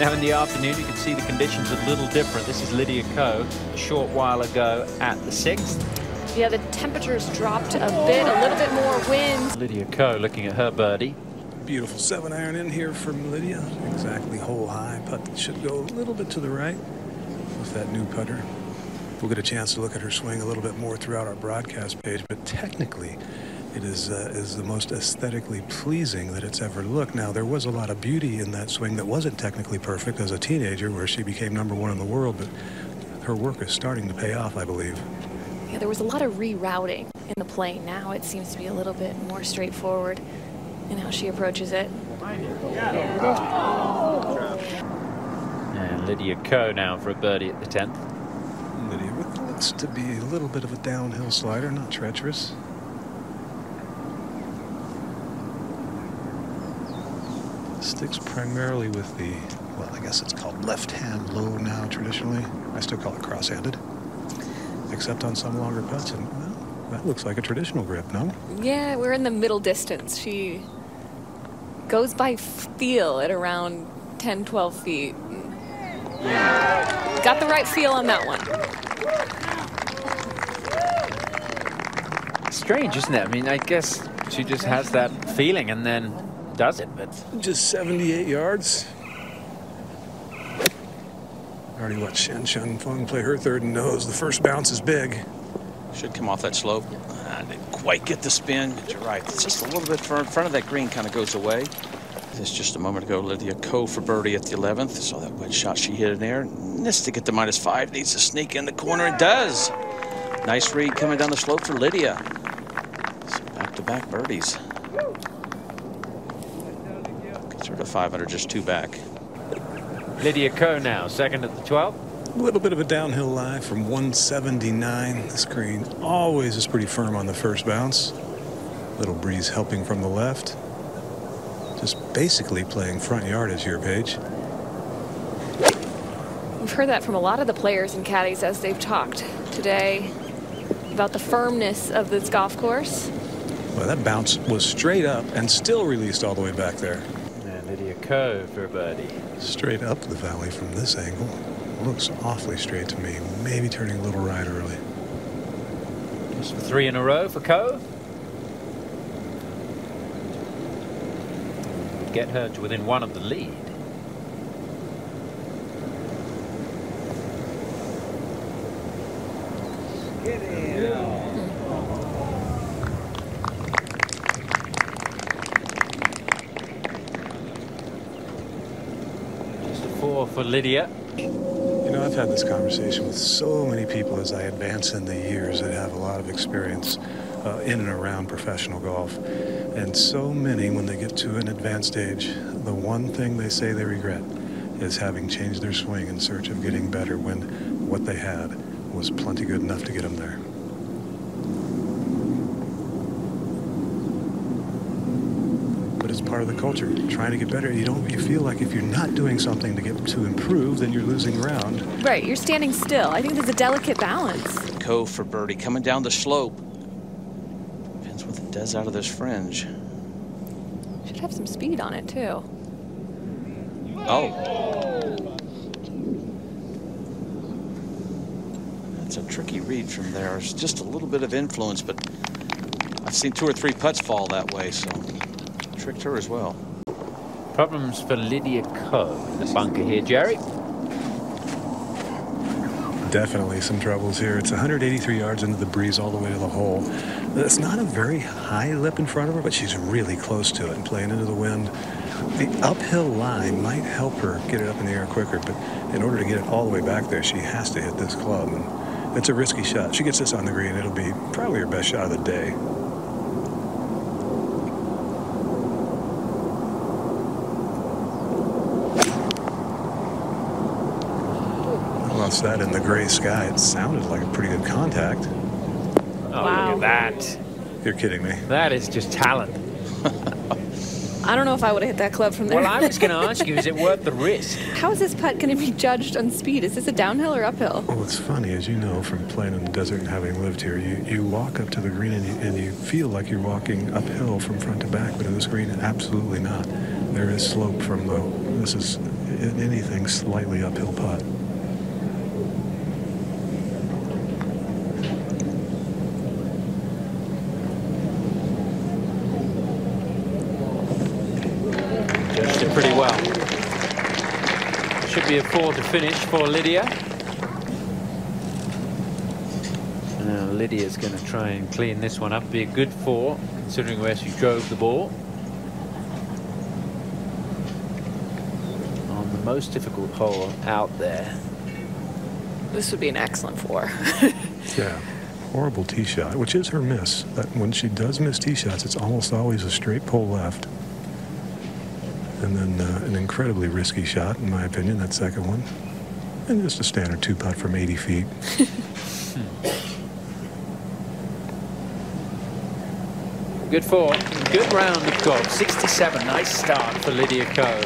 Now in the afternoon, you can see the conditions a little different. This is Lydia Ko a short while ago at the 6th. Yeah, the temperatures dropped a bit, a little bit more wind. Lydia Ko looking at her birdie. Beautiful 7-iron in here from Lydia. Exactly hole high. Putt that should go a little bit to the right with that new putter. We'll get a chance to look at her swing a little bit more throughout our broadcast page, but technically it is the most aesthetically pleasing that it's ever looked. Now, there was a lot of beauty in that swing that wasn't technically perfect as a teenager, where she became #1 in the world, but her work is starting to pay off, I believe. Yeah, there was a lot of rerouting in the play. Now it seems to be a little bit more straightforward in how she approaches it. And Lydia Ko now for a birdie at the 10th. Lydia, what looks to be a little bit of a downhill slider, not treacherous. Sticks primarily with the, well, I guess it's called left hand low now traditionally. I still call it cross-handed, except on some longer putts. And well, that looks like a traditional grip, no? Yeah, we're in the middle distance. She goes by feel at around 10, 12 feet. Got the right feel on that one. Strange, isn't it? I mean, I guess she just has that feeling and then does it, but just 78 yards. Already watched Shen Shun Feng play her third and knows the first bounce is big. Should come off that slope. Didn't quite get the spin, but you're right. It's just a little bit in front of that green, kind of goes away. This just a moment ago, Lydia Ko for birdie at the 11th. Saw that wedge shot she hit in there. Missed to get to -5. Needs to sneak in the corner and does. Nice read coming down the slope for Lydia. So back-to-back birdies. Gets her to 500, just 2 back. Lydia Ko now, second at the 12th. A little bit of a downhill lie from 179. This green always is pretty firm on the first bounce. Little breeze helping from the left. Just basically playing front yardage here, Paige. We've heard that from a lot of the players and caddies as they've talked today about the firmness of this golf course. Well, that bounce was straight up and still released all the way back there. And Lydia Ko for a birdie. Straight up the valley from this angle. Looks awfully straight to me. Maybe turning a little right early. Just 3 in a row for Ko. Get her to within 1 of the lead. Just a 4 for Lydia. You know, I've had this conversation with so many people as I advance in the years that have a lot of experience in and around professional golf. And so many, when they get to an advanced age, the one thing they say they regret is having changed their swing in search of getting better when what they had was plenty good enough to get them there. But it's part of the culture, trying to get better. You feel like if you're not doing something to improve, then you're losing ground. Right, you're standing still. I think there's a delicate balance. Ko for birdie coming down the slope. Depends what it does out of this fringe. Should have some speed on it too. Oh. That's a tricky read from there. It's just a little bit of influence, but I've seen 2 or 3 putts fall that way, so tricked her as well. Problems for Lydia Ko in the bunker here, Jerry. Definitely some troubles here. It's 183 yards into the breeze all the way to the hole. It's not a very high lip in front of her, but she's really close to it and playing into the wind. The uphill line might help her get it up in the air quicker, but in order to get it all the way back there, she has to hit this club. And it's a risky shot. She gets this on the green, it'll be probably her best shot of the day. Once that in the gray sky, it sounded like a pretty good contact. Oh, wow. Look at that. You're kidding me. That is just talent. I don't know if I would have hit that club from there. Well, I was going to ask you, is it worth the risk? How is this putt going to be judged on speed? Is this a downhill or uphill? Well, it's funny, as you know from playing in the desert and having lived here, you walk up to the green and you feel like you're walking uphill from front to back, but in this green, absolutely not. There is slope from the, this is anything slightly uphill putt. Judged it pretty well. Should be a 4 to finish for Lydia. Now Lydia's going to try and clean this one up. Be a good 4, considering where she drove the ball. On the most difficult hole out there. This would be an excellent 4. Yeah, horrible tee shot, which is her miss. But when she does miss tee shots, it's almost always a straight pull left. And then an incredibly risky shot, in my opinion, that second one. And just a standard 2-putt from 80 feet. Good 4. Good round of golf. 67. Nice start for Lydia Ko.